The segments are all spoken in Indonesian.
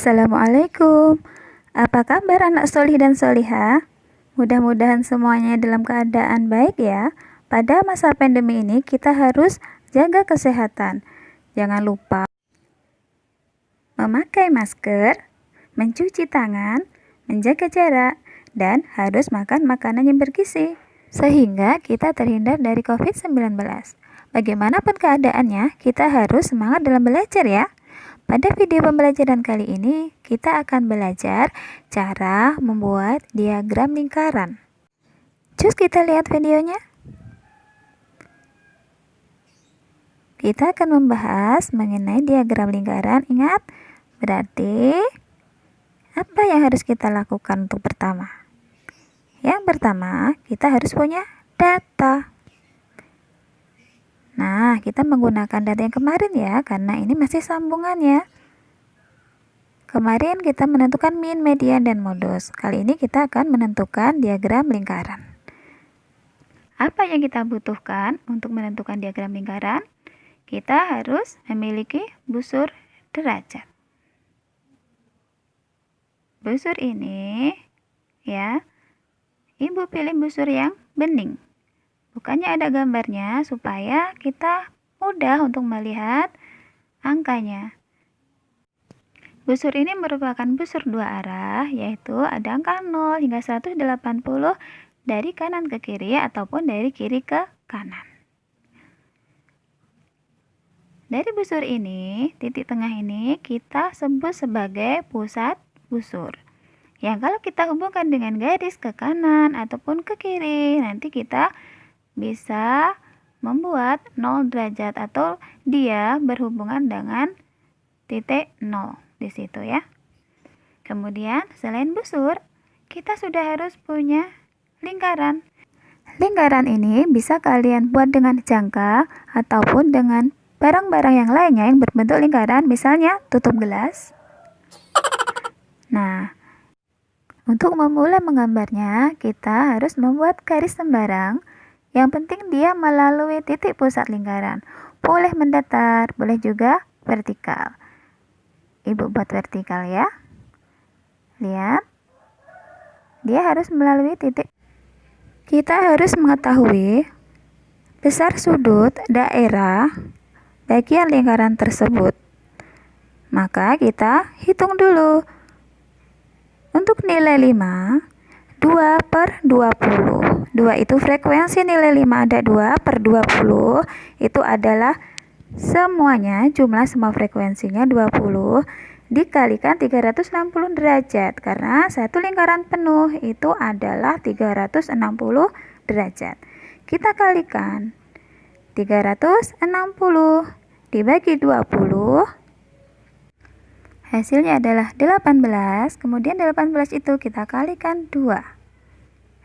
Assalamualaikum. Apa kabar anak solih dan solihah? Mudah-mudahan semuanya dalam keadaan baik ya. Pada masa pandemi ini kita harus jaga kesehatan. Jangan lupa memakai masker, mencuci tangan, menjaga jarak, dan harus makan makanan yang bergizi sehingga kita terhindar dari COVID-19. Bagaimanapun keadaannya, kita harus semangat dalam belajar ya. Pada video pembelajaran kali ini, kita akan belajar cara membuat diagram lingkaran. Cus kita lihat videonya. Kita akan membahas mengenai diagram lingkaran. Ingat, berarti apa yang harus kita lakukan untuk pertama? Yang pertama, kita harus punya data. Nah, kita menggunakan data yang kemarin ya, karena ini masih sambungan ya. Kemarin kita menentukan min, median, dan modus. Kali ini kita akan menentukan diagram lingkaran. Apa yang kita butuhkan untuk menentukan diagram lingkaran? Kita harus memiliki busur derajat. Busur ini, ya, Ibu pilih busur yang bening. Bukannya ada gambarnya supaya kita mudah untuk melihat angkanya. Busur ini merupakan busur dua arah, yaitu ada angka 0 hingga 180 dari kanan ke kiri ataupun dari kiri ke kanan. Dari busur ini, titik tengah ini kita sebut sebagai pusat busur. Yang kalau kita hubungkan dengan garis ke kanan ataupun ke kiri, nanti kita bisa membuat 0 derajat atau dia berhubungan dengan titik 0 di situ ya. Kemudian selain busur, kita sudah harus punya lingkaran. Lingkaran ini bisa kalian buat dengan jangka ataupun dengan barang-barang yang lainnya yang berbentuk lingkaran, misalnya tutup gelas. Nah, untuk memulai menggambarnya, kita harus membuat garis sembarang. Yang penting dia melalui titik pusat lingkaran. Boleh mendatar, boleh juga vertikal. Ibu buat vertikal ya. Lihat. Dia harus melalui titik. Kita harus mengetahui besar sudut daerah bagian lingkaran tersebut. Maka kita hitung dulu. Untuk nilai 5, 2/20. 2 itu frekuensi nilai 5 ada 2/20. Itu adalah semuanya, jumlah semua frekuensinya 20 dikalikan 360 derajat. Karena satu lingkaran penuh itu adalah 360 derajat. Kita kalikan 360 dibagi 20. Hasilnya adalah 18. Kemudian 18 itu kita kalikan 2.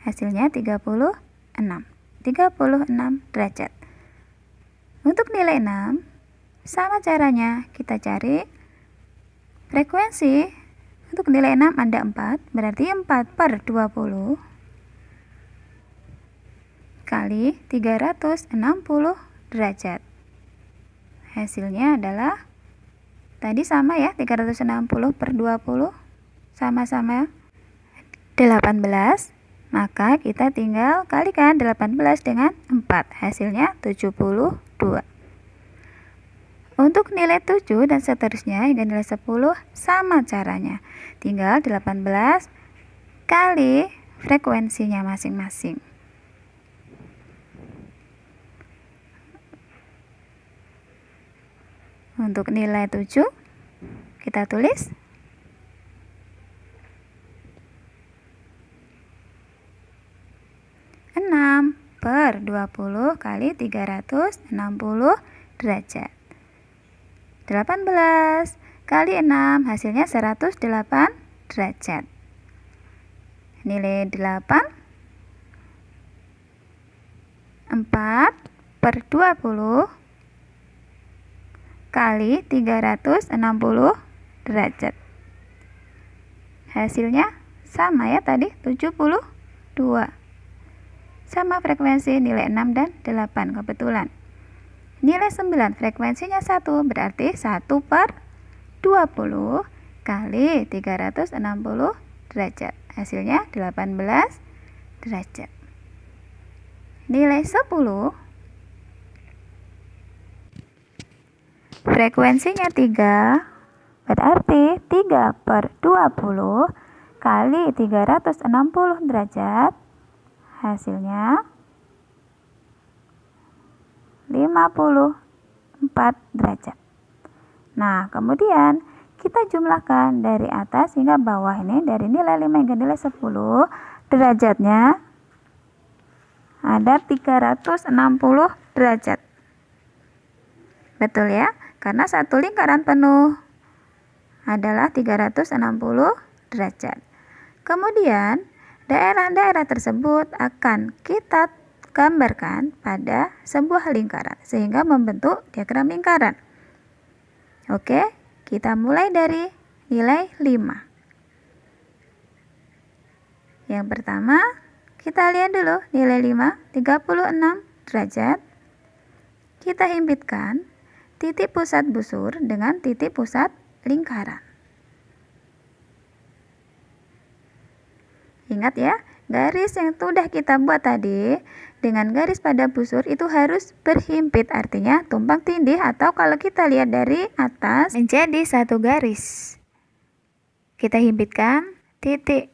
Hasilnya 36 derajat. Untuk nilai 6, sama caranya kita cari frekuensi. Untuk nilai 6 ada 4, berarti 4/20 kali 360 derajat. Hasilnya adalah tadi sama ya, 360/20 sama-sama 18. Maka kita tinggal kalikan 18 dengan 4. Hasilnya 72. Untuk nilai 7 dan seterusnya hingga nilai 10 sama caranya. Tinggal 18 kali frekuensinya masing-masing. Untuk nilai 7 kita tulis 6/20 kali 360 derajat. 18 kali 6 hasilnya 108 derajat. Nilai 8, 4/20 kali 360 derajat. Hasilnya sama ya tadi, 72. Sama frekuensi nilai 6 dan 8 kebetulan. Nilai 9 frekuensinya 1, berarti 1/20 kali 360 derajat. Hasilnya 18 derajat. Nilai 10. Frekuensinya 3, berarti 3 per 20 kali 360 derajat, hasilnya 54 derajat. Nah, kemudian kita jumlahkan dari atas hingga bawah ini, dari nilai 5 hingga nilai 10, derajatnya ada 360 derajat. Betul ya? Karena satu lingkaran penuh adalah 360 derajat. Kemudian, daerah-daerah tersebut akan kita gambarkan pada sebuah lingkaran sehingga membentuk diagram lingkaran. Oke, kita mulai dari nilai 5. Yang pertama, kita lihat dulu nilai 5, 36 derajat. Kita himpitkan titik pusat busur dengan titik pusat lingkaran. Ingat ya, garis yang sudah kita buat tadi dengan garis pada busur itu harus berhimpit, artinya tumpang tindih, atau kalau kita lihat dari atas menjadi satu garis. Kita himpitkan titik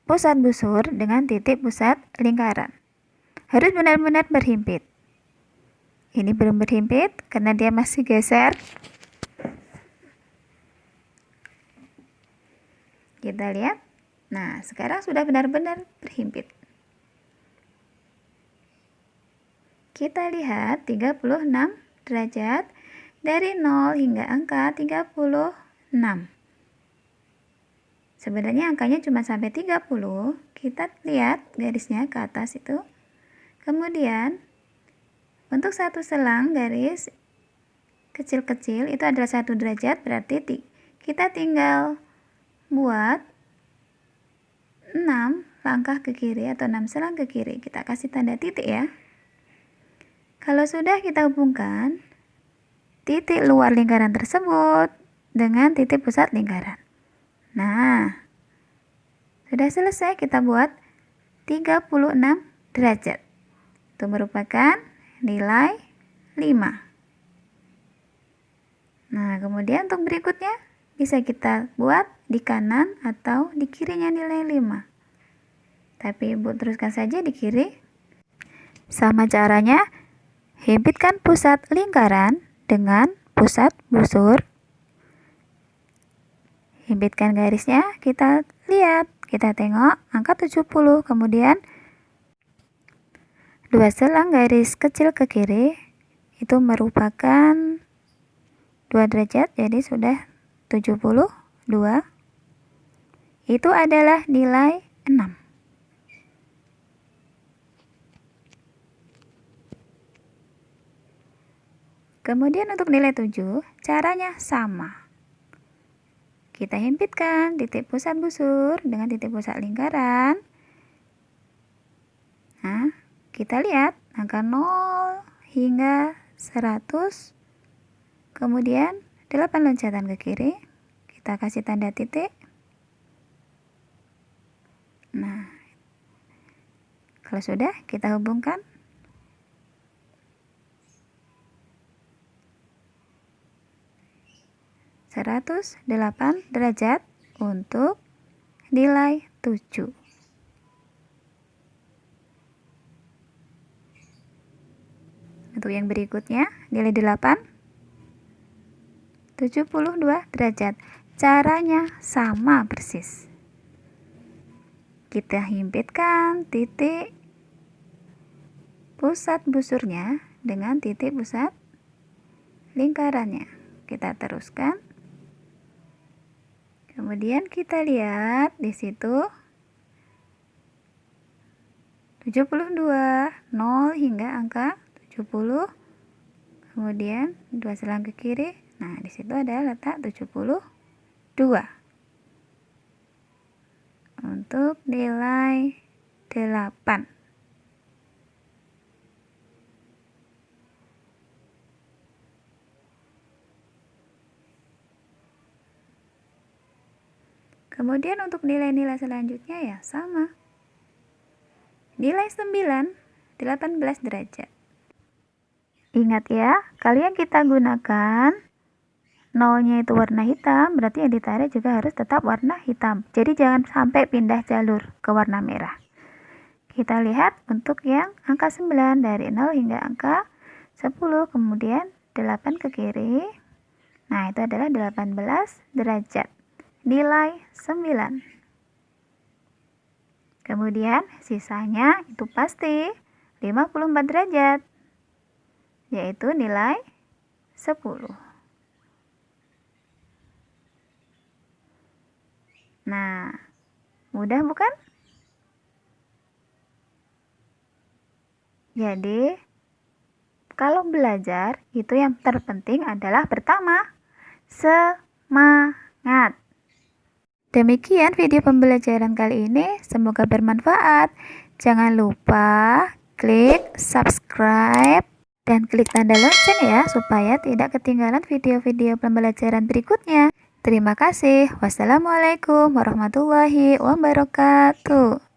pusat busur dengan titik pusat lingkaran. Harus benar-benar berhimpit. Ini belum berhimpit karena dia masih geser. Kita lihat. Nah, sekarang sudah benar-benar berhimpit. Kita lihat 36 derajat dari 0 hingga angka 36. Sebenarnya angkanya cuma sampai 30. Kita lihat garisnya ke atas itu. Kemudian untuk satu selang garis kecil-kecil itu adalah 1 derajat, berarti kita tinggal buat 6 langkah ke kiri atau 6 selang ke kiri. Kita kasih tanda titik ya. Kalau sudah kita hubungkan titik luar lingkaran tersebut dengan titik pusat lingkaran. Nah, sudah selesai, kita buat 36 derajat. Itu merupakan nilai 5. Nah, kemudian untuk berikutnya bisa kita buat di kanan atau di kirinya nilai 5. Tapi Ibu teruskan saja di kiri. Sama caranya, himpitkan pusat lingkaran dengan pusat busur. Himpitkan garisnya, kita lihat, kita tengok angka 70, kemudian 2 selang garis kecil ke kiri itu merupakan 2 derajat, jadi sudah 72. Itu adalah nilai 6. Kemudian untuk nilai 7, caranya sama. Kita himpitkan titik pusat busur dengan titik pusat lingkaran. Nah, kita lihat angka 0 hingga 100. Kemudian 8 loncatan ke kiri. Kita kasih tanda titik. Nah, kalau sudah kita hubungkan. (108 derajat untuk nilai 7. Untuk yang berikutnya, nilai 8, 72 derajat. Caranya sama persis. Kita himpitkan titik pusat busurnya dengan titik pusat lingkarannya. Kita teruskan. Kemudian kita lihat di situ 72, 0 hingga angka 70. Kemudian 2 selang ke kiri. Nah, di situ ada letak 72. Untuk nilai 8. Kemudian untuk nilai-nilai selanjutnya ya sama. Nilai 9, 18 derajat. Ingat ya, kali yang kita gunakan nolnya itu warna hitam, berarti yang ditarik juga harus tetap warna hitam. Jadi jangan sampai pindah jalur ke warna merah. Kita lihat untuk yang angka 9 dari 0 hingga angka 10, kemudian 8 ke kiri. Nah, itu adalah 18 derajat. Nilai 9. Kemudian sisanya itu pasti 54 derajat, yaitu nilai 10. Nah, mudah bukan? Jadi, kalau belajar itu yang terpenting adalah pertama, semangat. Demikian video pembelajaran kali ini, semoga bermanfaat. Jangan lupa klik subscribe dan klik tanda lonceng ya, supaya tidak ketinggalan video-video pembelajaran berikutnya. Terima kasih. Wassalamualaikum warahmatullahi wabarakatuh.